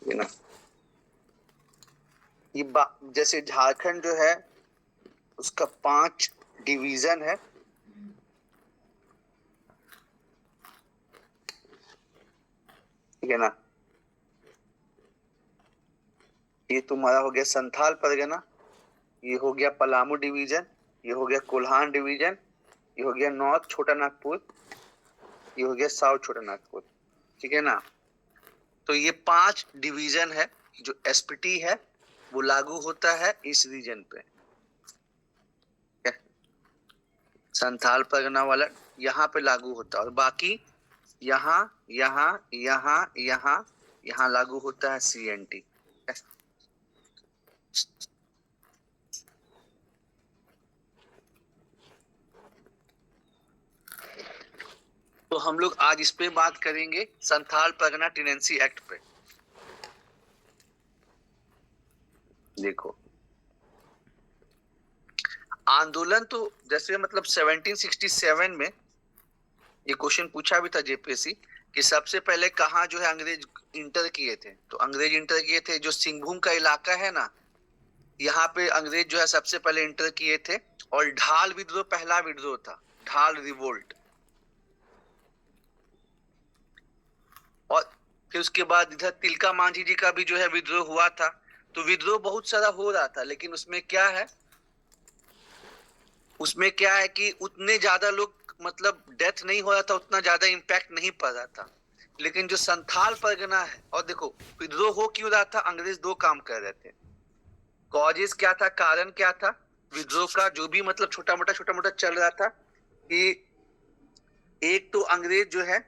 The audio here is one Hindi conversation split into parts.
है ना। ये जैसे झारखंड जो है उसका 5 डिवीजन है, ठीक है ना। ये तुम्हारा हो गया संथाल परगना, ये हो गया पलामू डिवीजन, ये हो गया कोल्हान डिवीजन, ये हो गया नॉर्थ छोटा नागपुर, ये हो गया साउथ छोटा नागपुर, ठीक है ना। तो ये 5 डिवीजन है जो एसपीटी है वो लागू होता है इस रीजन पे। संथाल परगना वाला यहाँ पे लागू होता है और बाकी यहाँ यहाँ यहाँ यहाँ यहाँ लागू होता है सीएनटी। तो हम लोग आज इस पे बात करेंगे, संथाल परगना टेनेंसी एक्ट पे। देखो आंदोलन तो जैसे मतलब 1767 में ये क्वेश्चन पूछा भी था जेपीएससी कि सबसे पहले कहाँ जो है अंग्रेज इंटर किए थे। तो अंग्रेज इंटर किए थे जो सिंहभूम का इलाका है ना, यहाँ पे अंग्रेज जो है सबसे पहले इंटर किए थे। और ढाल विद्रोह पहला विद्रोह था, ढाल रिवोल्ट। और फिर उसके बाद इधर तिलका मांझी जी का भी जो है विद्रोह हुआ था। तो विद्रोह बहुत सारा हो रहा था, लेकिन उसमें क्या है कि उतने ज्यादा लोग मतलब डेथ नहीं हो रहा था, उतना ज्यादा इम्पैक्ट नहीं पड़ रहा था। लेकिन जो संथाल परगना है, और देखो विद्रोह हो क्यों रहा था, अंग्रेज 2 काम कर रहे थे। कॉजेस क्या था, कारण क्या था विद्रोह का, जो भी मतलब छोटा मोटा चल रहा था कि एक तो अंग्रेज जो है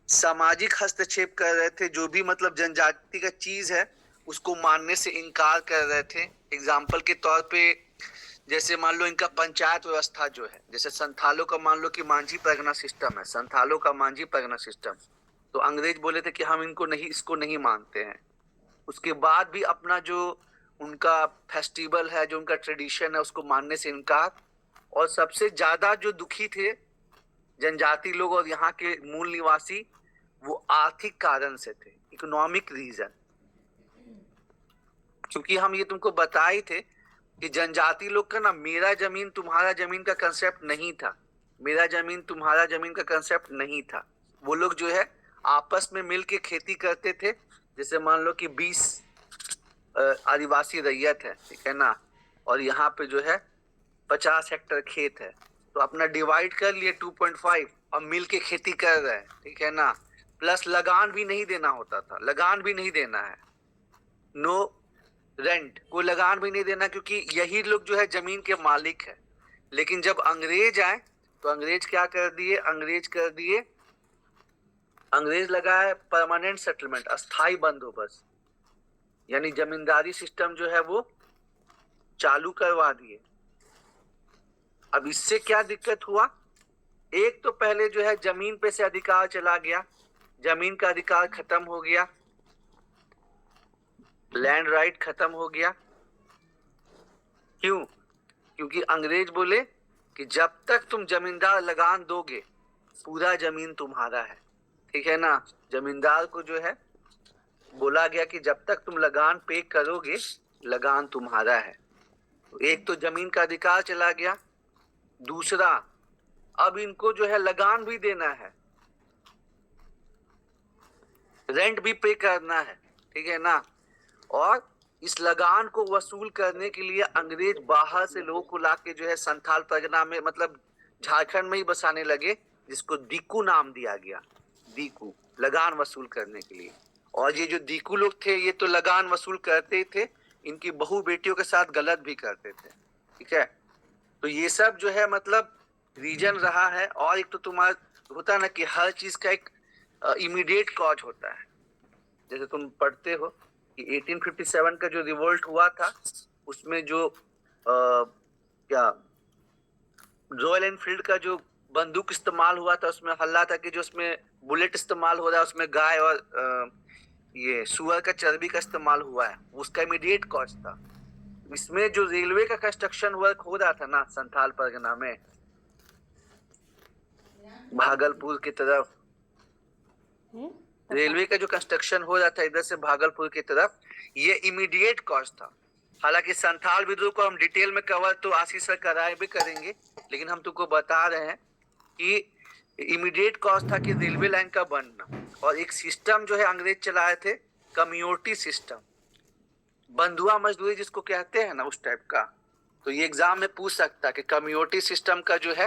सामाजिक हस्तक्षेप कर रहे थे, जो भी मतलब जनजाति का चीज है उसको मानने से इनकार कर रहे थे। एग्जाम्पल के तौर पे जैसे मान लो इनका पंचायत व्यवस्था जो है, जैसे संथालों का मान लो कि मांझी परगना सिस्टम है, संथालों का मांझी परगना सिस्टम, तो अंग्रेज बोले थे कि हम इसको नहीं मानते हैं। उसके बाद भी अपना जो उनका फेस्टिवल है, जो उनका ट्रेडिशन है, उसको मानने से इनकार। और सबसे ज्यादा जो दुखी थे जनजाति लोग और यहाँ के मूल निवासी, वो आर्थिक कारण से थे, इकोनॉमिक रीजन। क्योंकि हम ये तुमको बताए थे कि जनजाति लोग का ना मेरा जमीन तुम्हारा जमीन का कंसेप्ट नहीं था, मेरा जमीन तुम्हारा जमीन का कंसेप्ट नहीं था। वो लोग जो है आपस में मिल के खेती करते थे। जैसे मान लो कि 20 आदिवासी रैयत है, ठीक है ना, और यहाँ पे जो है 50 हेक्टेयर खेत है, तो अपना डिवाइड कर लिए 2.5 और मिल के खेती कर रहे हैं, ठीक है ना। प्लस लगान भी नहीं देना होता था, लगान भी नहीं देना है, नो रेंट, कोई लगान भी नहीं देना, क्योंकि यही लोग जो है जमीन के मालिक है। लेकिन जब अंग्रेज आए तो अंग्रेज क्या कर दिए, अंग्रेज लगाए परमानेंट सेटलमेंट, अस्थाई बंदोबस्त, यानी जमींदारी सिस्टम जो है वो चालू करवा दिए। अब इससे क्या दिक्कत हुआ, एक तो पहले जो है जमीन पे से अधिकार चला गया, जमीन का अधिकार खत्म हो गया, लैंड राइट खत्म हो गया। क्यों? क्योंकि अंग्रेज बोले कि जब तक तुम जमींदार लगान दोगे पूरा जमीन तुम्हारा है, ठीक है ना। जमींदार को जो है बोला गया कि जब तक तुम लगान पे करोगे लगान तुम्हारा है। तो एक तो जमीन का अधिकार चला गया, दूसरा अब इनको जो है लगान भी देना है, रेंट भी पे करना है, ठीक है ना। और इस लगान को वसूल करने के लिए अंग्रेज बाहर से लोगों को लाके जो है संथाल परगना में मतलब झारखंड में ही बसाने लगे, जिसको दीकू नाम दिया गया, दीकू, लगान वसूल करने के लिए। और ये जो दीकू लोग थे ये तो लगान वसूल करते ही थे, इनकी बहू बेटियों के साथ गलत भी करते थे, ठीक है। तो ये सब जो है मतलब रीजन रहा है। और एक तो तुम्हारा होता है ना कि हर चीज का एक इमीडिएट कॉज होता है। जैसे तुम पढ़ते हो कि 1857 का जो रिवोल्ट हुआ था उसमें जो क्या रॉयल एनफील्ड का जो बंदूक इस्तेमाल हुआ था, उसमें हल्ला था कि जो उसमें बुलेट इस्तेमाल हो रहा है उसमें गाय और ये सुअर का चर्बी का इस्तेमाल हुआ है, उसका इमीडिएट कॉज था। इसमें जो रेलवे का कंस्ट्रक्शन वर्क हो रहा था ना संथाल परगना में, भागलपुर की तरफ रेलवे का जो कंस्ट्रक्शन हो रहा था इधर से भागलपुर की तरफ, ये इमीडिएट कॉस्ट था। हालांकि संथाल विद्रोह को हम डिटेल में कवर तो आशीष सर कराए भी करेंगे, लेकिन हम तुमको बता रहे हैं कि इमीडिएट कॉस्ट था कि रेलवे लाइन का बनना। और एक सिस्टम जो है अंग्रेज चलाए थे, कम्युनिटी सिस्टम, बंधुआ मजदूरी जिसको कहते हैं ना, उस टाइप का। तो ये एग्जाम में पूछ सकता है कि कम्युनिटी सिस्टम का जो है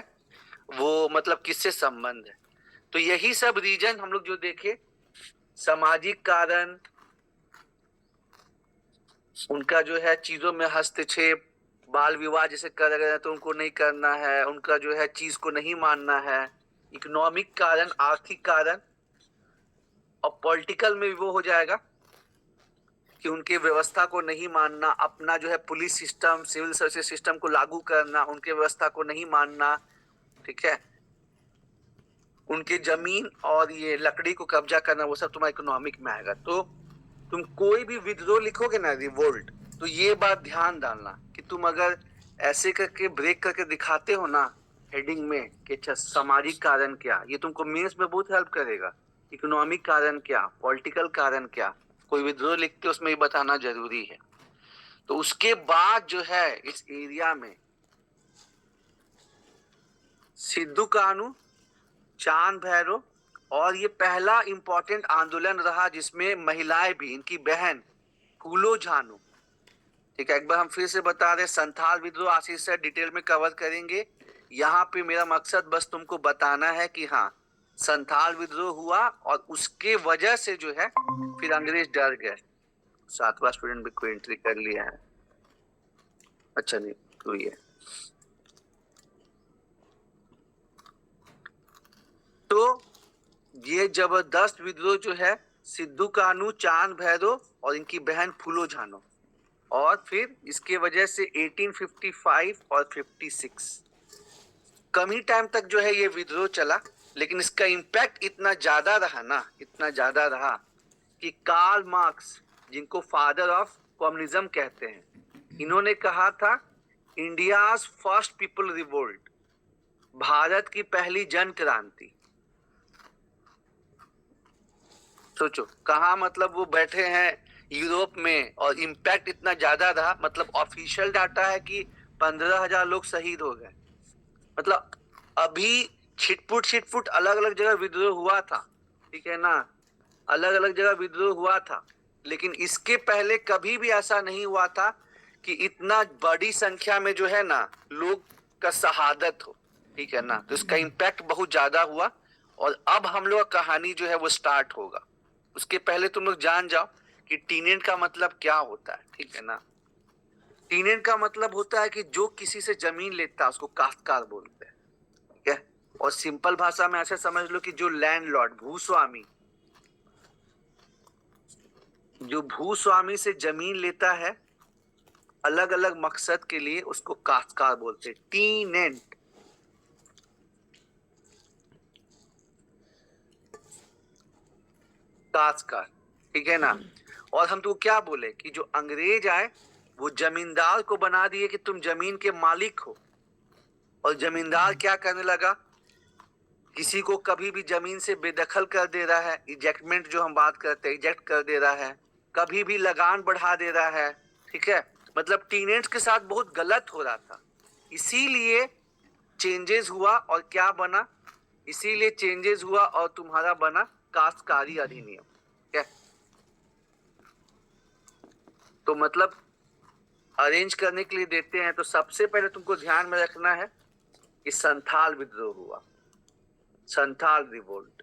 वो मतलब किससे संबंध है। तो यही सब रीजन हम लोग जो देखे, सामाजिक कारण, उनका जो है चीजों में हस्तक्षेप, बाल विवाह जैसे कर रहे हैं तो उनको नहीं करना है, उनका जो है चीज को नहीं मानना है, इकोनॉमिक कारण, आर्थिक कारण, और पॉलिटिकल में भी वो हो जाएगा कि उनके व्यवस्था को नहीं मानना, अपना जो है police system, civil service system को लागू करना, उनके व्यवस्था को नहीं मानना, ठीक है, उनके जमीन और ये लकड़ी को कब्जा करना, वो सब तुम्हारा इकोनॉमिक में आएगा। तो तुम कोई भी विद्रोह लिखोगे ना, रिवोल्ट, तो ये बात ध्यान डालना कि तुम अगर ऐसे करके ब्रेक करके दिखाते हो ना हेडिंग में कि अच्छा सामाजिक कारण क्या, ये तुमको मेंस में बहुत हेल्प करेगा। इकोनॉमिक कारण क्या, पॉलिटिकल कारण क्या, कोई विद्रोह लिखते उसमें भी बताना जरूरी है। तो उसके बाद जो है इस एरिया में सिद्धू कानू, चांद भैरव, और ये पहला इंपॉर्टेंट आंदोलन रहा जिसमें महिलाएं भी, इनकी बहन फूलो झानो, ठीक है। एक बार हम फिर से बता रहे, संथाल विद्रोह आशीष से डिटेल में कवर करेंगे। यहाँ पे मेरा मकसद बस तुमको बताना है कि हाँ संथाल विद्रोह हुआ और उसके वजह से जो है फिर अंग्रेज डर गए। 7वां स्टूडेंट भी कोई एंट्री कर लिया है, अच्छा नहीं तो ये, तो ये जबरदस्त विद्रोह जो है सिद्धू कानू, चांद भैरव और इनकी बहन फूलो झानो, और फिर इसके वजह से 1855 और 56 कम ही टाइम तक जो है ये विद्रोह चला, लेकिन इसका इंपैक्ट इतना ज्यादा रहा ना, इतना ज्यादा रहा कि कार्ल मार्क्स, जिनको फादर ऑफ कम्युनिज्म कहते हैं, इन्होंने कहा था India's first people revolt, Bharat की पहली जन क्रांति। सोचो कहा, मतलब वो बैठे हैं यूरोप में और इम्पैक्ट इतना ज्यादा रहा, मतलब ऑफिशियल डाटा है कि 15,000 लोग शहीद हो गए। मतलब अभी छिटपुट अलग अलग जगह विद्रोह हुआ था, ठीक है ना, अलग अलग जगह विद्रोह हुआ था, लेकिन इसके पहले कभी भी ऐसा नहीं हुआ था कि इतना बड़ी संख्या में जो है ना लोग का शहादत हो, ठीक है ना। तो इसका इम्पैक्ट बहुत ज्यादा हुआ और अब हम लोग का कहानी जो है वो स्टार्ट होगा। उसके पहले तुम लोग जान जाओ कि टीनेंट का मतलब क्या होता है, ठीक है ना। टीनेंट का मतलब होता है कि जो किसी से जमीन लेता है उसको काश्तकार बोलते हैं, ठीक है। और सिंपल भाषा में ऐसे समझ लो कि जो लैंडलॉर्ड, भूस्वामी, जो भूस्वामी से जमीन लेता है अलग अलग मकसद के लिए, उसको काश्तकार बोलते हैं, टीनेंट। काश्तकार, ठीक है ना। और हम तो क्या बोले कि जो अंग्रेज आए वो जमींदार को बना दिए कि तुम जमीन के मालिक हो, और जमींदार क्या करने लगा, किसी को कभी भी जमीन से बेदखल कर दे रहा है, इजेक्टमेंट जो हम बात करते हैं, इजेक्ट कर दे रहा है, कभी भी लगान बढ़ा दे रहा है, ठीक है। मतलब टीनेंट्स के साथ बहुत गलत हो रहा था, इसीलिए चेंजेस हुआ और क्या बना, इसीलिए चेंजेस हुआ और तुम्हारा बना काश्तकारी अधिनियम, ठीक है। तो मतलब अरेंज करने के लिए देते हैं, तो सबसे पहले तुमको ध्यान में रखना है कि संथाल विद्रोह हुआ, संथाल रिवोल्ट।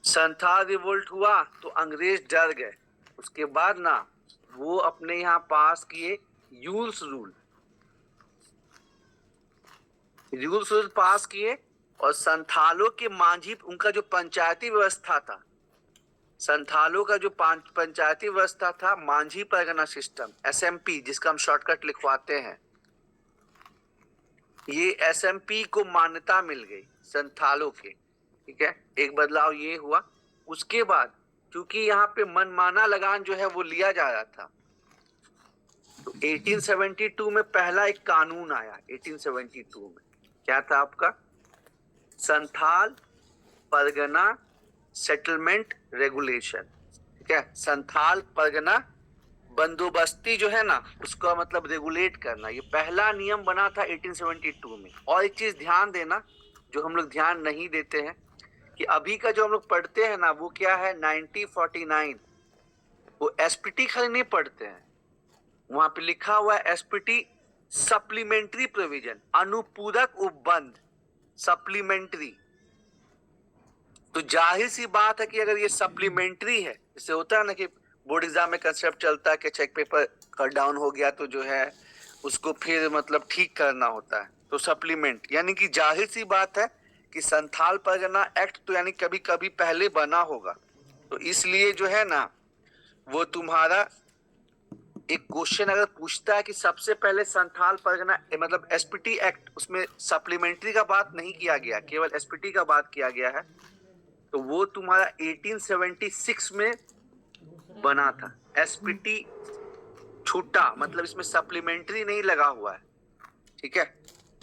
संथाल रिवोल्ट हुआ तो अंग्रेज डर गए। उसके बाद ना वो अपने यहाँ पास किए यूल्स रूल, यूल्स रूल पास किए, और संथालों के मांझी, उनका जो पंचायती व्यवस्था था, संथालों का जो पंचायती व्यवस्था था, मांझी परगना सिस्टम, एसएमपी, जिसका हम शॉर्टकट लिखवाते हैं, ये एसएमपी को मान्यता मिल गई संथालों के, ठीक है। एक बदलाव ये हुआ। उसके बाद क्योंकि यहाँ पे मनमाना लगान जो है वो लिया जा रहा था, तो 1872 में पहला एक कानून आया, 1872 में, क्या था आपका? Santhal Pargana settlement regulation. ठीक है, संथाल परगना बंदोबस्ती जो है ना, उसका मतलब रेगुलेट करना, ये पहला नियम बना था 1872 में। और एक चीज ध्यान देना, जो हम लोग ध्यान नहीं देते हैं, कि अभी का जो हम लोग पढ़ते हैं ना, वो क्या है, 1949, वो एसपीटी खाली नहीं पढ़ते हैं, वहां पे लिखा हुआ है एसपीटी सप्लीमेंट्री प्रोविजन, अनुपूरक उपबंध, सप्लीमेंट्री। तो जाहिर सी बात है कि अगर ये सप्लीमेंट्री है, जैसे होता है ना कि बोर्ड एग्जाम में कंसेप्ट चलता है कि चेक पेपर कट डाउन हो गया तो जो है उसको फिर मतलब ठीक करना होता है, तो सप्लीमेंट, यानी कि जाहिर सी बात है कि संथाल परगना एक्ट तो यानी कभी कभी पहले बना होगा, तो इसलिए जो है ना, वो तुम्हारा एक क्वेश्चन अगर पूछता है कि सबसे पहले संथाल परगना मतलब एसपीटी एक्ट, उसमें सप्लीमेंट्री का बात नहीं किया गया, केवल एसपीटी का बात किया गया है, तो वो तुम्हारा 1876 में बना था। एसपीटी छूटा, मतलब इसमें सप्लीमेंट्री नहीं लगा हुआ है। ठीक है,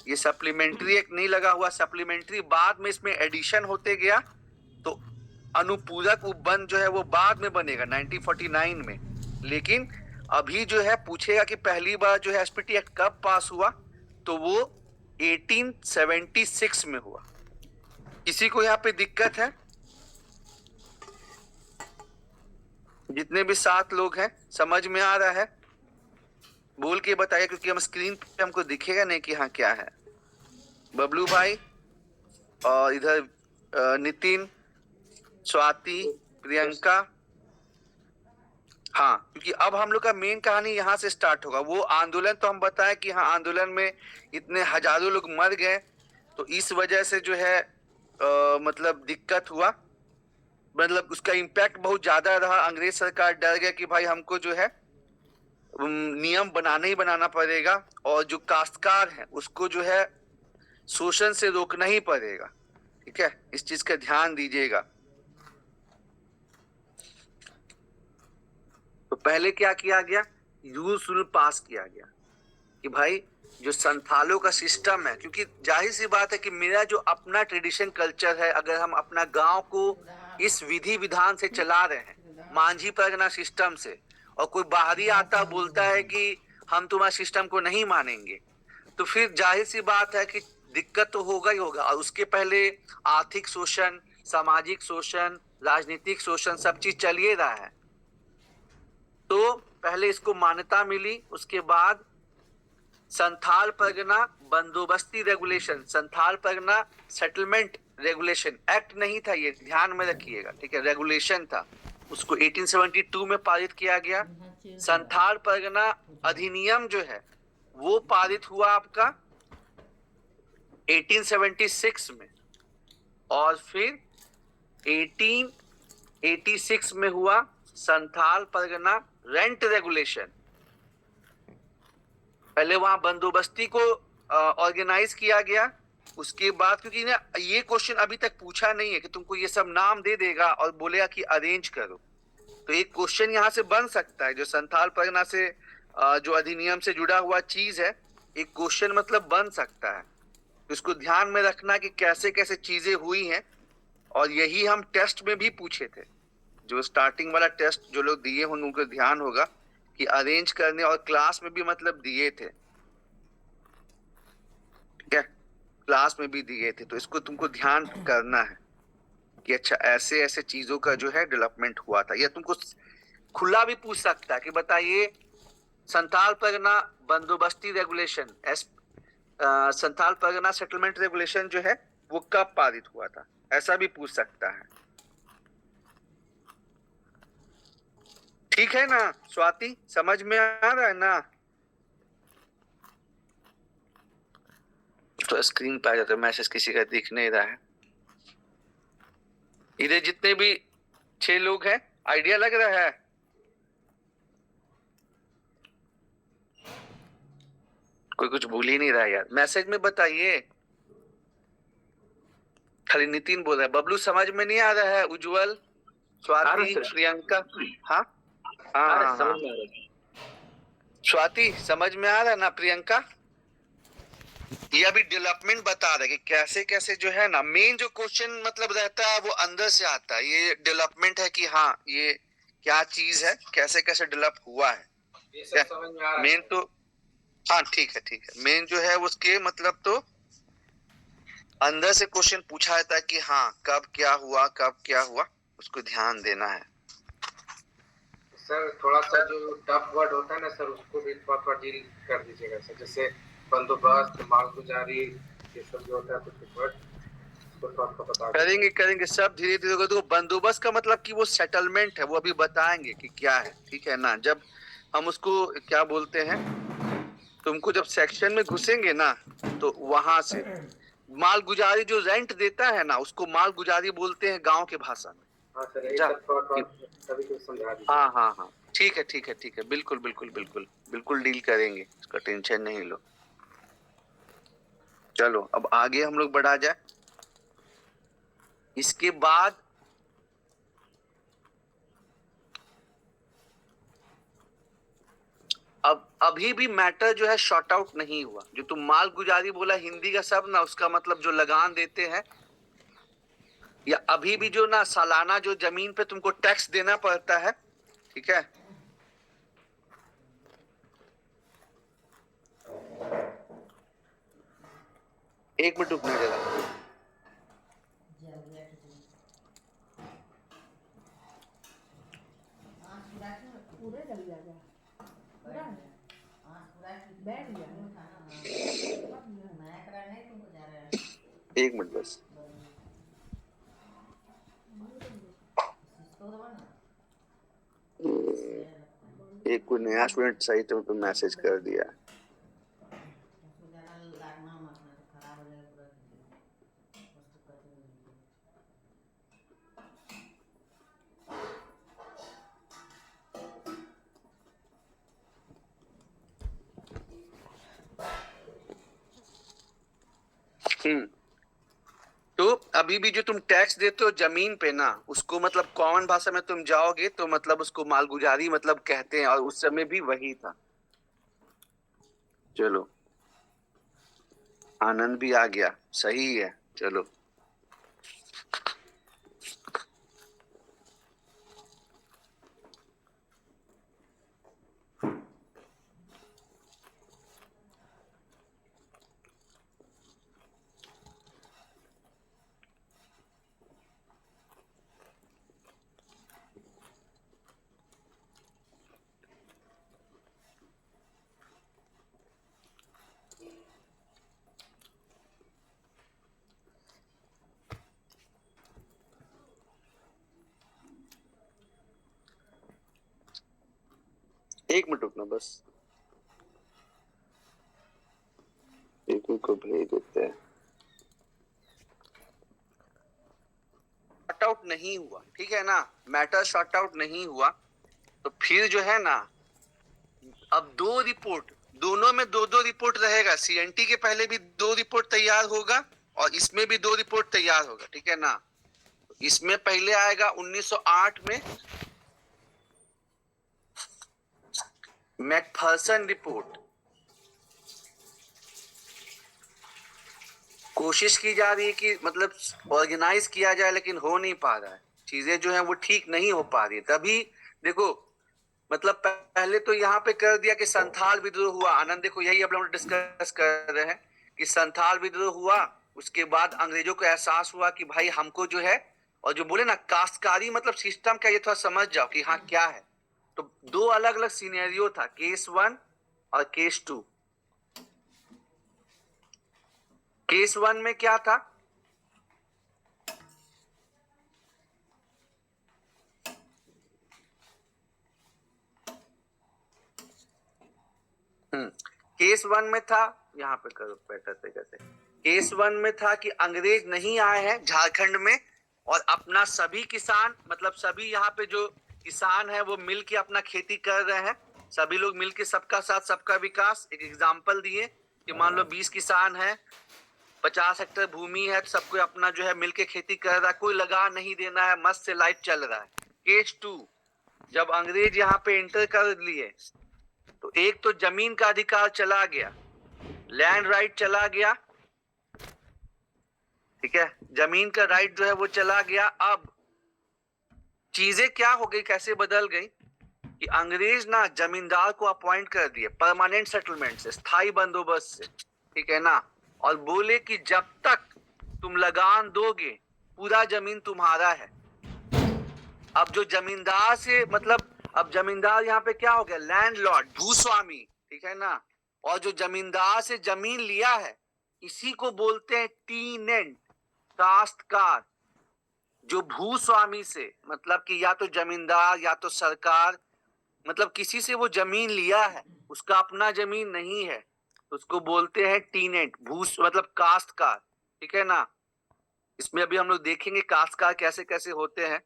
ये सप्लीमेंट्री एक नहीं लगा हुआ, सप्लीमेंट्री बाद में इसमें एडिशन होते गया, तो अनुपूरक उपबंध जो है वो बाद में बनेगा 1949 में। लेकिन अभी जो है पूछेगा कि पहली बार जो है एसपीटी एक्ट कब पास हुआ, तो वो 1876 में हुआ। किसी को यहाँ पे दिक्कत है? जितने भी 7 लोग हैं, समझ में आ रहा है? बोल के बताइए, क्योंकि हम स्क्रीन पे हमको दिखेगा नहीं कि हाँ क्या है। बबलू भाई और इधर नितिन, स्वाति, प्रियंका। हाँ, क्योंकि अब हम लोग का मेन कहानी यहाँ से स्टार्ट होगा। वो आंदोलन तो हम बताएं कि हाँ आंदोलन में इतने हजारों लोग मर गए, तो इस वजह से जो है मतलब दिक्कत हुआ, मतलब उसका इम्पैक्ट बहुत ज्यादा रहा। अंग्रेज सरकार डर गया कि भाई हमको जो है नियम बनाना ही बनाना पड़ेगा, और जो काश्तकार है उसको जो है शोषण से रोकना ही पड़ेगा। ठीक है, इस चीज का ध्यान दीजिएगा। तो पहले क्या किया गया, रूल पास किया गया कि भाई जो संथालों का सिस्टम है, क्योंकि जाहिर सी बात है कि मेरा जो अपना ट्रेडिशन कल्चर है, अगर हम अपना गांव को इस विधि विधान से चला रहे हैं, मांझी परगना सिस्टम से, और कोई बाहरी आता बोलता है कि हम तुम्हारे सिस्टम को नहीं मानेंगे, तो फिर जाहिर सी बात है कि दिक्कत तो होगा ही होगा। और उसके पहले आर्थिक शोषण, सामाजिक शोषण, राजनीतिक शोषण, सब चीज चलिए रहा है। तो पहले इसको मान्यता मिली, उसके बाद संथाल परगना बंदोबस्ती regulation, Santhal Pargana settlement regulation act नहीं था, ये ध्यान में रखिएगा। ठीक है, रेगुलेशन था, उसको 1872 में पारित किया गया। संथाल परगना अधिनियम जो है वो पारित हुआ आपका 1876 में, और फिर 1886 में हुआ संथाल परगना रेंट रेगुलेशन। पहले वहां बंदोबस्ती को ऑर्गेनाइज किया गया, उसके बाद, क्योंकि ना ये क्वेश्चन अभी तक पूछा नहीं है कि तुमको ये सब नाम दे देगा और बोलेगा कि अरेंज करो, तो एक क्वेश्चन यहाँ से बन सकता है, जो संथाल परगना से जो अधिनियम से जुड़ा हुआ चीज है, एक क्वेश्चन मतलब बन सकता है। तो इसको ध्यान में रखना कि कैसे कैसे चीजें हुई हैं, और यही हम टेस्ट में भी पूछे थे। जो स्टार्टिंग वाला टेस्ट जो लोग दिए हों उनको ध्यान होगा कि अरेंज करने, और क्लास में भी मतलब दिए थे। ठीक है, क्लास में भी दिए थे, तो इसको तुमको ध्यान करना है कि अच्छा ऐसे ऐसे चीजों का जो है डेवलपमेंट हुआ था। या तुमको खुला भी पूछ सकता है कि बताइए संथाल परगना बंदोबस्ती regulation, Santhal Pargana settlement regulation जो है वो कब पारित हुआ था, ऐसा भी पूछ सकता है। ठीक है ना स्वाति, समझ में आ रहा है ना? तो स्क्रीन पे आ जाता है, मैसेज किसी का दिख नहीं रहा है। इधर जितने भी 6 लोग हैं, आइडिया लग रहा है? कोई कुछ भूल ही नहीं रहा यार, मैसेज में बताइए। खाली नितिन बोल रहा है, बबलू समझ में नहीं आ रहा है, उज्जवल, स्वाति, प्रियंका। हाँ हाँ हाँ, स्वाति समझ में आ रहा है ना? प्रियंका ये अभी डेवलपमेंट बता रहे कि कैसे कैसे जो है ना, मेन जो क्वेश्चन मतलब रहता है वो अंदर से आता है। ये डेवलपमेंट है कि हाँ ये क्या चीज है, कैसे कैसे डेवलप हुआ है, ये सब समझ में आ रहा है मेन तो। हाँ ठीक है ठीक है, मेन जो है उसके मतलब तो अंदर से क्वेश्चन पूछा जाता है कि हाँ कब क्या हुआ, कब क्या हुआ, उसको ध्यान देना है। सर थोड़ा सा जो टफ वर्ड होता है ना सर, उसको भी थोड़ा थोड़ा डील कर दीजिएगा सर, जैसे बंदोबस्त, मालगुजारी, ये सब जो होता है कुछ वर्ड उसको थोड़ा सा बता करेंगे करेंगे सब धीरे धीरे होगा। तो बंदोबस्त का मतलब कि वो सेटलमेंट है, वो अभी बताएंगे कि क्या है, ठीक है ना। जब हम उसको क्या बोलते हैं, तुमको जब सेक्शन में घुसेंगे ना तो वहां से माल गुजारी जो रेंट देता है ना उसको माल गुजारी बोलते हैं गांव के भाषा में। हाँ सर, ये सब थोड़ा थोड़ा सभी को समझा दीजिए। हाँ हाँ हाँ ठीक है ठीक है ठीक है, बिल्कुल बिल्कुल बिल्कुल बिल्कुल डील करेंगे, इसका टेंशन नहीं लो। चलो अब आगे हम लोग बढ़ा जाए। इसके बाद अब अभी भी मैटर जो है शॉर्ट आउट नहीं हुआ। जो तुम माल गुजारी बोला हिंदी का शब्द ना, उसका मतलब जो लगान देते हैं, या अभी भी जो ना सालाना जो जमीन पे तुमको टैक्स देना पड़ता है, ठीक है। एक मिनट रुकना जरा। एक मिनट बस, एक कोई नया स्टूडेंट सही टाइम पे मैसेज कर दिया। तो अभी भी जो तुम टैक्स देते हो जमीन पे ना, उसको मतलब कॉमन भाषा में तुम जाओगे तो मतलब उसको मालगुजारी मतलब कहते हैं, और उस समय भी वही था। चलो आनंद भी आ गया, सही है। चलो एक मिनट रुकना बस, एक को भेज देते हैं। शॉर्ट आउट नहीं हुआ, ठीक है ना, मैटर शॉर्ट आउट नहीं हुआ। तो फिर जो है ना, अब दो रिपोर्ट, दोनों में दो दो रिपोर्ट रहेगा। सीएनटी के पहले भी दो रिपोर्ट तैयार होगा और इसमें भी दो रिपोर्ट तैयार होगा, ठीक है ना। इसमें पहले आएगा 1908 में मैकफर्सन रिपोर्ट। कोशिश की जा रही है कि मतलब ऑर्गेनाइज किया जाए, लेकिन हो नहीं पा रहा है, चीजें जो है वो ठीक नहीं हो पा रही है। तभी देखो मतलब पहले तो यहाँ पे कर दिया कि संथाल विद्रोह हुआ। आनंद देखो यही अब लोग डिस्कस कर रहे हैं कि संथाल विद्रोह हुआ, उसके बाद अंग्रेजों को एहसास हुआ कि भाई हमको जो है, और जो बोले ना काश्तकारी मतलब सिस्टम क्या, ये थोड़ा समझ जाओ कि हाँ क्या है। तो दो अलग अलग सिनेरियो था, केस 1 और केस 2। केस 1 में क्या था, केस 1 में था, यहाँ पे करो बेटर तरीके से। केस 1 में था कि अंग्रेज नहीं आए हैं झारखंड में, और अपना सभी किसान मतलब सभी यहाँ पे जो किसान है वो मिल के अपना खेती कर रहे हैं। सभी लोग मिल के सबका साथ सबका विकास। एक एग्जाम्पल दिए कि मान लो 20 किसान है, 50 हेक्टेयर भूमि है, तो सबको अपना जो है मिलके खेती कर रहा है, कोई लगा नहीं देना है, मस्त से लाइफ चल रहा है। केस 2, जब अंग्रेज यहाँ पे एंटर कर लिए तो एक तो जमीन का अधिकार चला गया, लैंड राइट चला गया, ठीक है, जमीन का राइट जो है वो चला गया। अब चीजें क्या हो गई, कैसे बदल गई कि अंग्रेज ना जमींदार को अपॉइंट कर दिए परमानेंट सेटलमेंट से, स्थायी बंदोबस्त से, ठीक है ना, और बोले कि जब तक तुम लगान दोगे पूरा जमीन तुम्हारा है। अब जो जमींदार से मतलब, अब जमींदार यहाँ पे क्या हो गया, लैंडलॉर्ड, भूस्वामी, ठीक है ना, और जो जमींदार से जमीन लिया है इसी को बोलते हैं टीनेंट, काश्तकार। जो भूस्वामी से मतलब कि या तो जमींदार या तो सरकार, मतलब किसी से वो जमीन लिया है, उसका अपना जमीन नहीं है, तो उसको बोलते हैं टीनेंट, भूस मतलब काश्तकार, ठीक है ना। इसमें अभी हम लोग देखेंगे काश्तकार कैसे कैसे होते हैं।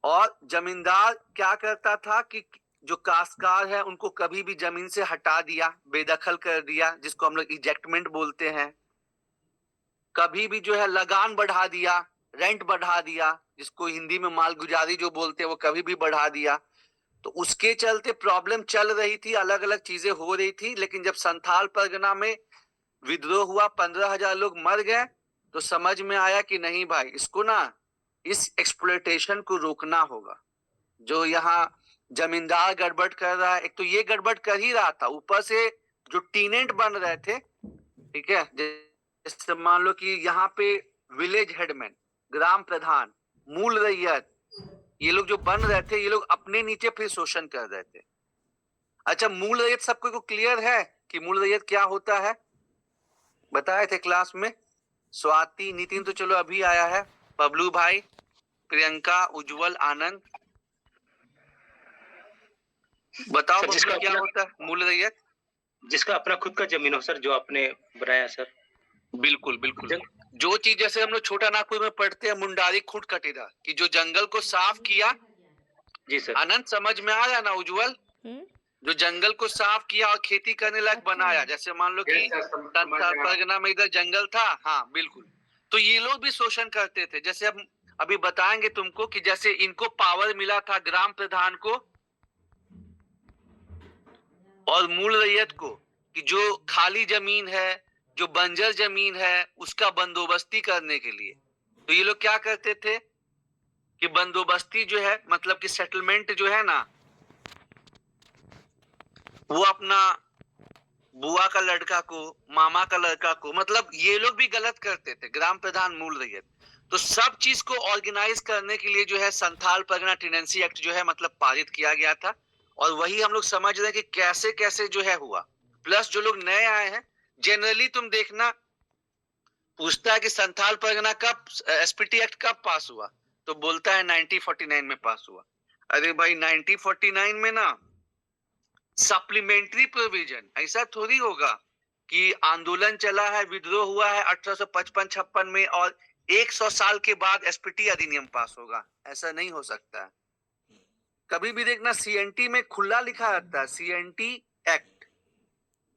और जमींदार क्या करता था कि जो काश्तकार है उनको कभी भी जमीन से हटा दिया, बेदखल कर दिया, जिसको हम लोग इजेक्टमेंट बोलते हैं। कभी भी जो है लगान बढ़ा दिया, रेंट बढ़ा दिया, जिसको हिंदी में मालगुजारी जो बोलते हैं वो कभी भी बढ़ा दिया। तो उसके चलते प्रॉब्लम चल रही थी, अलग अलग चीजें हो रही थी। लेकिन जब संथाल परगना में विद्रोह हुआ, 15,000 लोग मर गए, तो समझ में आया कि नहीं भाई, इसको ना, इस एक्सप्लॉयटेशन को रोकना होगा। जो यहाँ जमींदार गड़बड़ कर रहा है, एक तो ये गड़बड़ कर ही रहा था, ऊपर से जो टीनेंट बन रहे थे, ठीक है, जैसे मान लो कि यहाँ पे विलेज हेडमैन, ग्राम प्रधान, मूल रैयत, ये लोग जो बन रहे थे, ये लोग अपने नीचे फिर शोषण कर रहे थे। अच्छा, मूल रैयत सबको को क्लियर है कि मूल रैयत क्या होता है? बताए थे क्लास में। स्वाति, नितिन तो चलो अभी आया है, बबलू भाई, प्रियंका, उज्जवल, आनंद, बताओ सर, जिसका बबलू क्या अपना होता है मूल रैयत? जिसका अपना खुद का जमीन हो सर, जो आपने बनाया सर। बिल्कुल बिल्कुल। जो चीज जैसे हम लोग छोटा नागपुर में पढ़ते हैं मुंडारी खूंट कटेरा, कि जो जंगल को साफ किया। जी सर। आनंद समझ में आ रहा है ना उज्जवल? जो जंगल को साफ किया और खेती करने लायक बनाया, जैसे मान लो कि संथाल परगना में इधर जंगल था, हाँ बिल्कुल, तो ये लोग भी शोषण करते थे। जैसे अब अभी बताएंगे तुमको कि जैसे इनको पावर मिला था ग्राम प्रधान को और मूल रैयत को, कि जो खाली जमीन है, जो बंजर जमीन है, उसका बंदोबस्ती करने के लिए। तो ये लोग क्या करते थे कि बंदोबस्ती जो है, मतलब कि सेटलमेंट जो है ना, वो अपना बुआ का लड़का को, मामा का लड़का को, मतलब ये लोग भी गलत करते थे, ग्राम प्रधान, मूल रैयत। तो सब चीज को ऑर्गेनाइज करने के लिए जो है संथाल परगना टेनेंसी एक्ट जो है मतलब पारित किया गया था। और वही हम लोग समझ रहे हैं कि कैसे कैसे जो है हुआ। प्लस जो लोग नए आए हैं, जनरली तुम देखना पूछता है कि संथाल परगना कब, एसपीटी एक्ट कब पास हुआ, तो बोलता है 1949 में पास हुआ। अरे भाई 1949 में ना सप्लीमेंट्री प्रोविजन, ऐसा थोड़ी होगा कि आंदोलन चला है, विद्रोह हुआ है 1855-56 में और 100 साल के बाद एसपीटी अधिनियम पास होगा, ऐसा नहीं हो सकता है। कभी भी देखना सीएनटी में खुला लिखा रहता है सीएनटी एक्ट,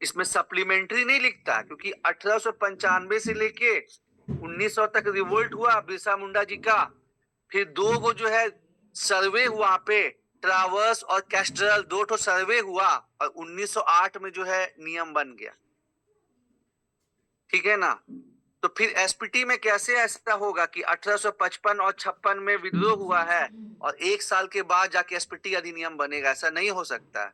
इसमें सप्लीमेंट्री नहीं लिखता, क्योंकि 1895 से लेके 1900 तक रिवोल्ट हुआ बिरसा मुंडा जी का, फिर दो गो जो है सर्वे हुआ पे, ट्रावर्स और कैस्ट्रल, दो ठो सर्वे हुआ और 1908 में जो है नियम बन गया, ठीक है ना। तो फिर एसपीटी में कैसे ऐसा होगा कि 1855 और 56 में विद्रोह हुआ है और 1 साल के बाद जाके एसपीटी अधिनियम बनेगा, ऐसा नहीं हो सकता है।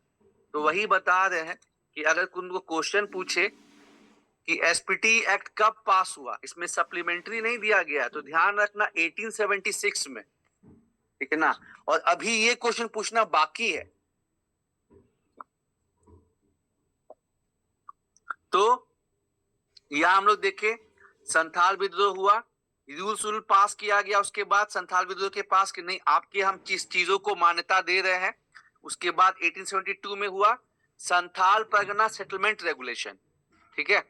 तो वही बता रहे हैं कि अगर उनको क्वेश्चन पूछे कि एसपीटी एक्ट कब पास हुआ, इसमें सप्लीमेंट्री नहीं दिया गया, तो ध्यान रखना 1876 में, ठीक है ना। और अभी ये क्वेश्चन पूछना बाकी है। तो यहां हम लोग देखें, संथाल विद्रोह हुआ, रूल पास किया गया, उसके बाद संथाल विद्रोह के पास कि नहीं आपके हम चीजों को मान्यता दे रहे हैं। उसके बाद 1872 में हुआ संथाल परगना सेटलमेंट रेगुलेशन, ठीक है।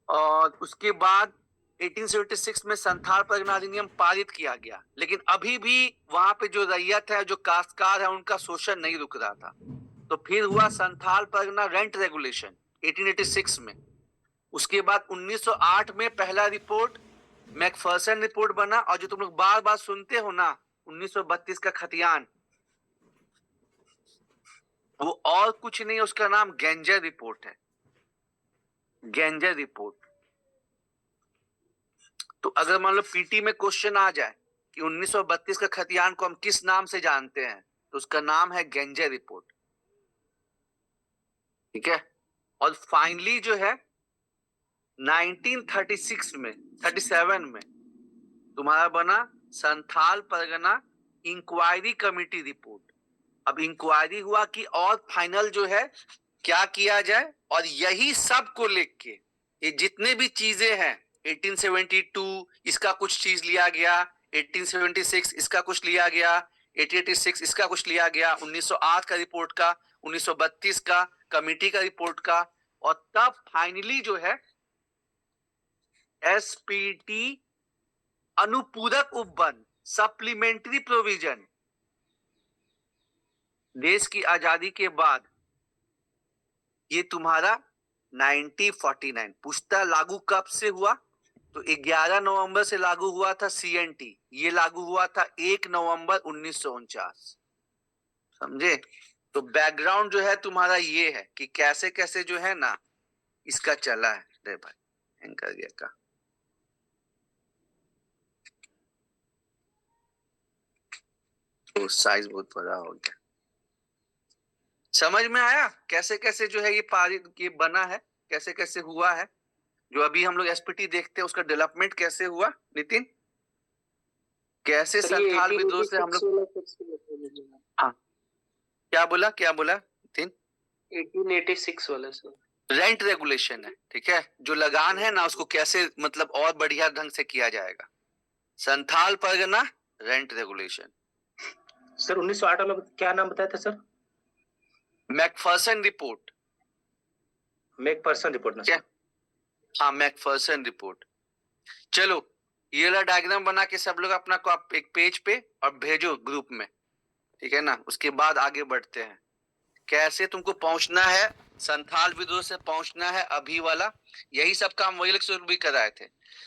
और उसके बाद 1876 में संथाल परगना अधिनियम पारित किया गया, लेकिन अभी भी वहां पे जो रैयत है, जो काश्तकार है, उनका शोषण नहीं रुक रहा था। तो फिर हुआ संथाल परगना रेंट रेगुलेशन 1886 में। उसके बाद 1908 में पहला रिपोर्ट मैकफर्सन रिपोर्ट बना, और जो तुम लोग बार बार सुनते हो ना 1932 का खतियान, वो और कुछ नहीं, उसका नाम गेंजर रिपोर्ट है, गेंजर रिपोर्ट। तो अगर मान लो पीटी में क्वेश्चन आ जाए कि 1932 का खतियान को हम किस नाम से जानते हैं, तो उसका नाम है गेंजे रिपोर्ट। ठीक है। और फाइनली जो है 1936 में 37 में तुम्हारा बना Santhal Pargana inquiry committee report. अब इंक्वायरी हुआ कि और फाइनल जो है क्या किया जाए, और यही सब को लिख के ये जितने भी चीजें हैं 1872 इसका कुछ चीज लिया गया, 1876 इसका कुछ लिया गया, 1886 इसका कुछ लिया गया, 1908 का रिपोर्ट का, 1932 का कमेटी का रिपोर्ट का, और तब फाइनली जो है एसपीटी अनुपूरक उपबंध सप्लीमेंट्री प्रोविजन देश की आजादी के बाद ये तुम्हारा 1949 पूछता लागू कब से हुआ, तो 11 नवंबर से लागू हुआ था सीएनटी, ये लागू हुआ था 1 नवंबर 1949। समझे? तो बैकग्राउंड जो है तुम्हारा ये है कि कैसे कैसे जो है ना इसका चला है। रे भाई हैंग कर गया का, तो साइज बहुत बड़ा हो गया। समझ में आया कैसे कैसे जो है ये बना है, कैसे कैसे हुआ है? जो अभी हम लोग एसपीटी देखते हैं उसका डेवलपमेंट कैसे हुआ नितिन, कैसे संथाल विद्रोह से हम लोग। हाँ क्या बोला नितिन? 1886 वाला सर रेंट रेगुलेशन है। ठीक है, जो लगान है ना उसको कैसे मतलब और बढ़िया ढंग से किया जाएगा, Santhal Pargana rent regulation. Sir 1908 वाला क्या नाम बताया था sir? Macpherson report. Macpherson report ना सर? हाँ मैकफर्सन रिपोर्ट। चलो ये वाला डायग्राम बना के सब लोग अपना एक पेज पे और भेजो ग्रुप में। ठीक है ना, उसके बाद आगे बढ़ते हैं कैसे तुमको पहुंचना है, संथाल विद्रोह से पहुंचना है अभी वाला, यही सब काम वही लोग शुरू भी कराए थे।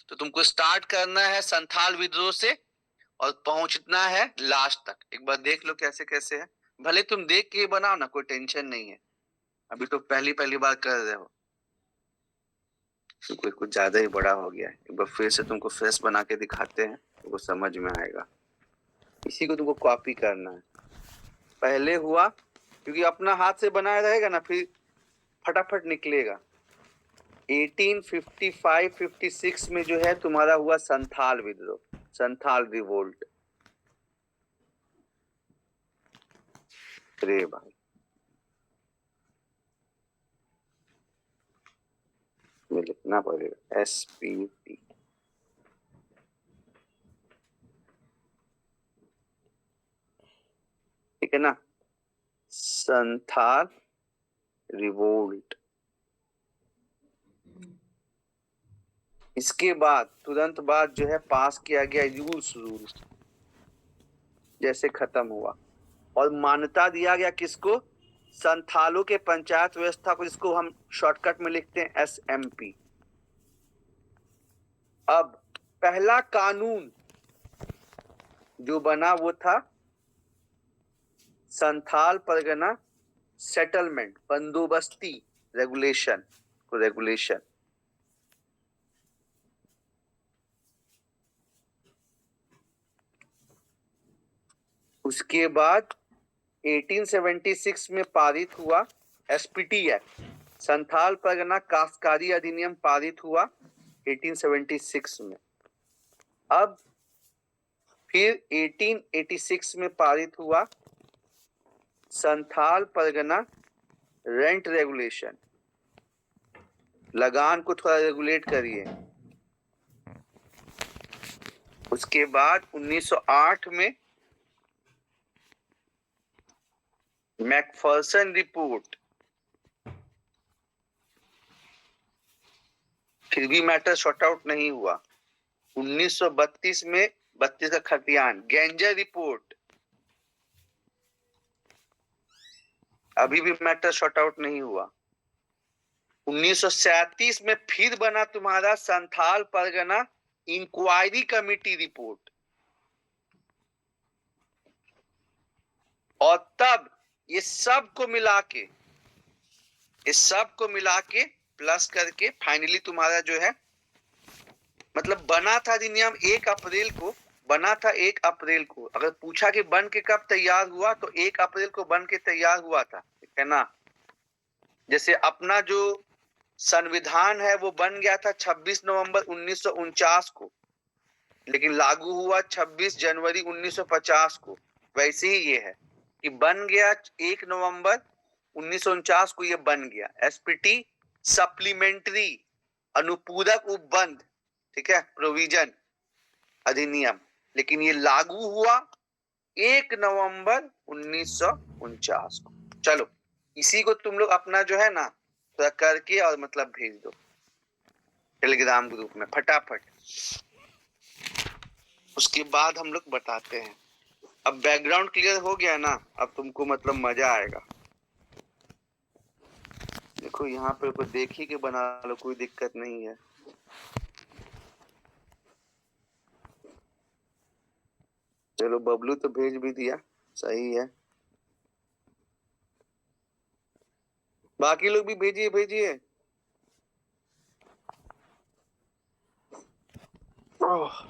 तो तुमको स्टार्ट करना है संथाल विद्रोह से और पहुंचना है लास्ट तक। एक बार देख लो कैसे कैसे है, भले तुम देख के बनाओ ना, कोई टेंशन नहीं है, अभी तो पहली बार कर रहे हो, तो कोई कुछ ज्यादा ही बड़ा हो गया है। एक बार फिर से तुमको फ्रेश बना के दिखाते हैं, तुमको समझ में आएगा। इसी को तुमको कॉपी करना है। पहले हुआ क्योंकि अपना हाथ से बनाया रहेगा ना फिर फटाफट निकलेगा। 1855-56 में जो है तुम्हारा हुआ संथाल विद्रोह, संथाल रिवोल्ट। अरे भाई लिखना पड़ेगा एसपीटी। ठीक है ना, संथाल रिवोल्ट। इसके बाद तुरंत बाद जो है पास किया गया रूल जैसे खत्म हुआ और मान्यता दिया गया किसको, संथालों के पंचायत व्यवस्था को, जिसको हम शॉर्टकट में लिखते हैं एसएमपी। अब पहला कानून जो बना वो था संथाल परगना सेटलमेंट बंदोबस्ती रेगुलेशन को रेगुलेशन। उसके बाद 1876 में पारित हुआ एसपीटी एक्ट, संथाल परगना काश्तकारी अधिनियम पारित हुआ 1876 में। अब फिर 1886 में पारित हुआ संथाल परगना रेंट रेगुलेशन, लगान को थोड़ा रेगुलेट करिए। उसके बाद 1908 में मैकफर्सन रिपोर्ट, फिर भी मैटर शॉर्ट आउट नहीं हुआ। 1932 में 32 का खतियान गेंजर रिपोर्ट, अभी भी मैटर शॉर्ट आउट नहीं हुआ। 1937 में फिर बना तुम्हारा Santhal Pargana inquiry committee report, और तब ये सब को मिला के प्लस करके फाइनली तुम्हारा जो है मतलब बना था अधिनियम 1 अप्रैल को, बना था 1 अप्रैल को। अगर पूछा कि बन के कब तैयार हुआ तो 1 अप्रैल को बन के तैयार हुआ था, ठीक है ना। जैसे अपना जो संविधान है वो बन गया था 26 नवंबर 1949 को, लेकिन लागू हुआ 26 जनवरी 1950 को। वैसे ही ये है कि बन गया 1 नवंबर 1949 को, ये बन गया एसपीटी सप्लीमेंट्री अनुपूरक उपबंध, ठीक है, प्रोविजन अधिनियम, लेकिन ये लागू हुआ 1 नवंबर 1949 को। चलो इसी को तुम लोग अपना जो है ना थोड़ा करके और मतलब भेज दो टेलीग्राम ग्रुप में फटाफट। उसके बाद हम लोग बताते हैं। अब बैकग्राउंड क्लियर हो गया ना, अब तुमको मतलब मजा आएगा। देखो यहाँ पे कोई देख ही के बना लो, कोई दिक्कत नहीं है। चलो बबलू तो भेज भी दिया, सही है। बाकी लोग भी भेजिए भेजिए। ओह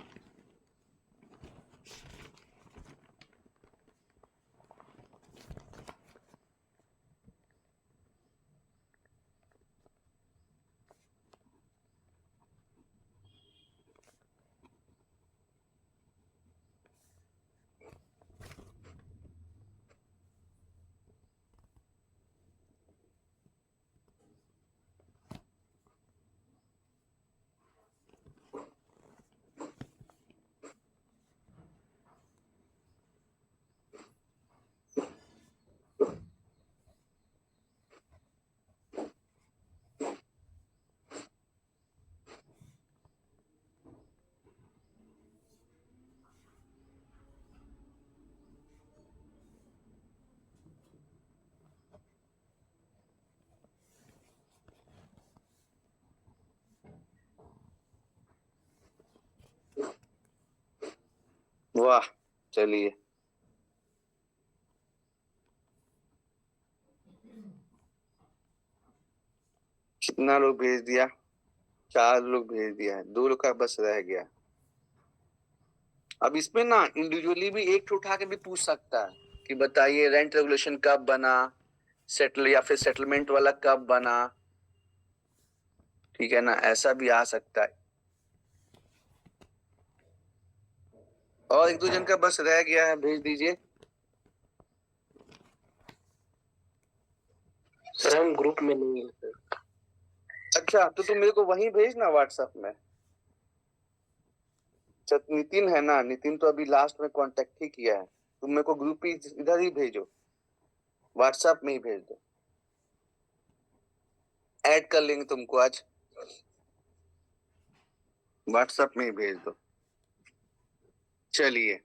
वाह, चलिए कितना लोग भेज दिया? 4 लोग भेज दिया है, 2 लोग का बस रह गया। अब इसमें ना इंडिविजुअली भी एक उठा के भी पूछ सकता है कि बताइए रेंट रेगुलेशन कब बना, सेटल या फिर सेटलमेंट वाला कब बना, ठीक है ना, ऐसा भी आ सकता है। और 1-2 जन का बस रह गया है, भेज दीजिए। सर हम ग्रुप में नहीं है सर। अच्छा तो तुम मेरे को वहीं भेजना व्हाट्सएप में। नितिन है ना, नितिन तो अभी लास्ट में कांटेक्ट ही किया है। तुम मेरे को ग्रुप ही इधर ही भेजो, व्हाट्सएप में ही भेज दो। ऐड कर लेंगे तुमको आज, व्हाट्सएप में ही भेज दो। चलिए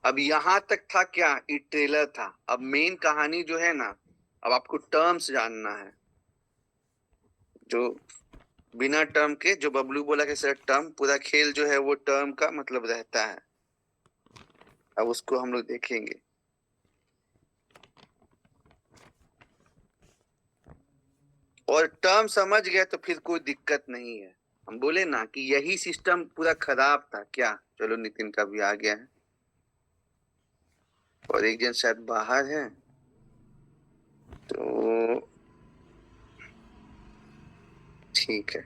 अब यहां तक था क्या, ये ट्रेलर था। अब मेन कहानी जो है ना, अब आपको टर्म्स जानना है, जो बिना टर्म के, जो बबलू बोला कि सर टर्म, पूरा खेल जो है वो टर्म का मतलब रहता है। अब उसको हम लोग देखेंगे। और टर्म समझ गए तो फिर कोई दिक्कत नहीं है। हम बोले ना कि यही सिस्टम पूरा खराब था क्या। चलो नितिन का भी आ गया है, और एक जन शायद बाहर है, तो ठीक है।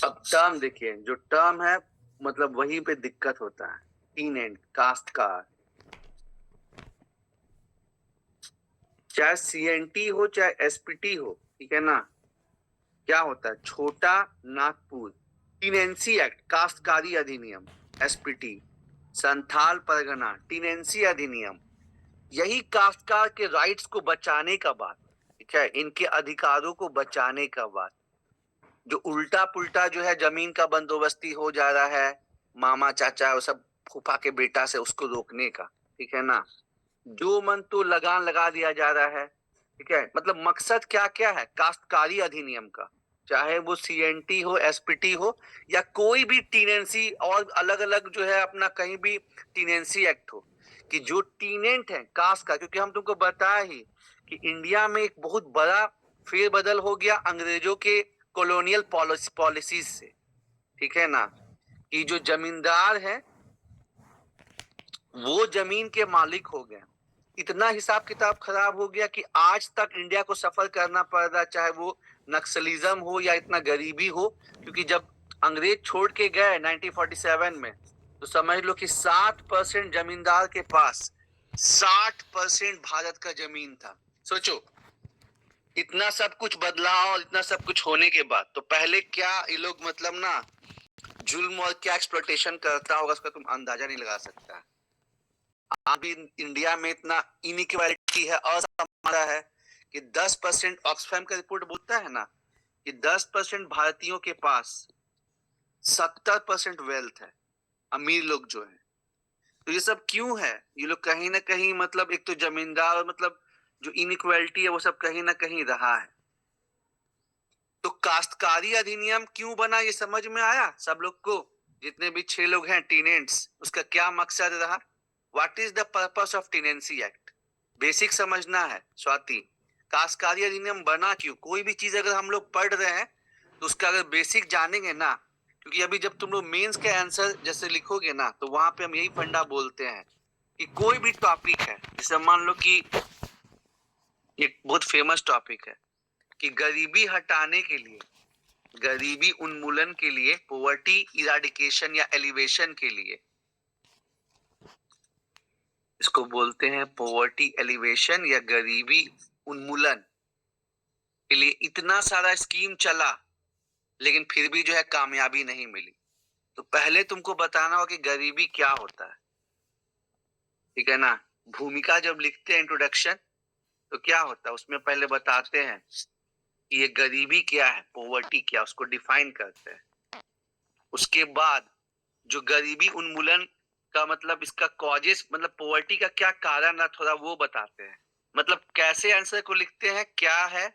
अब टर्म देखिए, जो टर्म है मतलब वहीं पे दिक्कत होता है। इन एंड काश्तकार, चाहे सीएनटी हो चाहे एसपीटी हो, ठीक है ना, क्या होता है, छोटा नागपुर टीनेंसी एक्ट, काश्तकारी अधिनियम एसपीटी, संथाल परगना टीनेंसी अधिनियम, यही काश्तकार के राइट्स को बचाने का बात, ठीक है, इनके अधिकारों को बचाने का बात। जो उल्टा पुल्टा जो है जमीन का बंदोबस्ती हो जा रहा है, मामा चाचा वो सब फूफा के बेटा से, उसको रोकने का, ठीक है ना। जो मन तो लगान लगा दिया जा रहा है, ठीक है। मतलब मकसद क्या क्या है काश्तकारी अधिनियम का, चाहे वो सीएनटी हो, एसपीटी हो, या कोई भी टीनेंसी और अलग अलग जो है अपना कहीं भी टीनेंसी एक्ट हो, कि जो टीनेंट है कास्ट का, क्योंकि हम तुमको बताया ही कि इंडिया में एक बहुत बड़ा फेरबदल हो गया अंग्रेजों के कॉलोनियल पॉलिसीज से, ठीक है ना, कि जो जमींदार है वो जमीन के मालिक हो गए। इतना हिसाब किताब खराब हो गया कि आज तक इंडिया को सफर करना पड़ रहा, चाहे वो नक्सलिज्म हो या इतना गरीबी हो, क्योंकि जब अंग्रेज छोड़ के गए 1947 में, तो समझ लो कि 60% जमींदार के पास 60% भारत का जमीन था। सोचो, इतना सब कुछ बदलाव, इतना सब कुछ होने के बाद, तो पहले क्या ये लोग मतलब ना जुल्म और क्या एक्सप्लॉयटेशन करता होगा, उसका तुम अंदाजा नहीं लगा सकता। अभी इंडिया में इतना इनइक्वालिटी है, असमानता है कि 10%, ऑक्सफैम का रिपोर्ट बोलता है ना कि 10% भारतीयों के पास 70% वेल्थ है, अमीर लोग जो है। तो ये सब क्यों है? ये लोग कहीं ना कहीं मतलब एक तो जमींदार और मतलब जो इनइक्वालिटी है वो सब कहीं ना कहीं रहा है। तो काश्तकारी अधिनियम क्यों बना ये समझ में आया सब लोग को? जितने भी 6 लोग हैं टीनेंट्स, उसका क्या मकसद रहा? What is the purpose of tenancy act? Basic समझना है स्वाति। काश्तकारी अधिनियम बना क्यों? कोई भी चीज अगर हम लोग पढ़ रहे हैं तो उसका अगर बेसिक जानेंगे ना, क्योंकि अभी जब तुम लोग मेंस के आंसर जैसे लिखोगे ना, तो वहां पे हम यही फंडा बोलते हैं कि कोई भी टॉपिक है, जैसे मान लो कि एक बहुत फेमस टॉपिक है कि गरीबी हटाने के लिए, गरीबी उन्मूलन के लिए, पॉवर्टी इराडिकेशन या एलिवेशन के लिए, इसको बोलते हैं पॉवर्टी एलिवेशन या गरीबी उन्मूलन के लिए इतना सारा स्कीम चला, लेकिन फिर भी जो है कामयाबी नहीं मिली। तो पहले तुमको बताना होगा कि गरीबी क्या होता है, ठीक है ना। भूमिका जब लिखते हैं इंट्रोडक्शन, तो क्या होता है उसमें पहले बताते हैं कि ये गरीबी क्या है, पॉवर्टी क्या, उसको डिफाइन करते हैं। उसके बाद जो गरीबी उन्मूलन का मतलब इसका कॉजेस, मतलब पॉवर्टी का क्या कारण है, थोड़ा वो बताते हैं। मतलब कैसे आंसर को लिखते हैं, क्या है,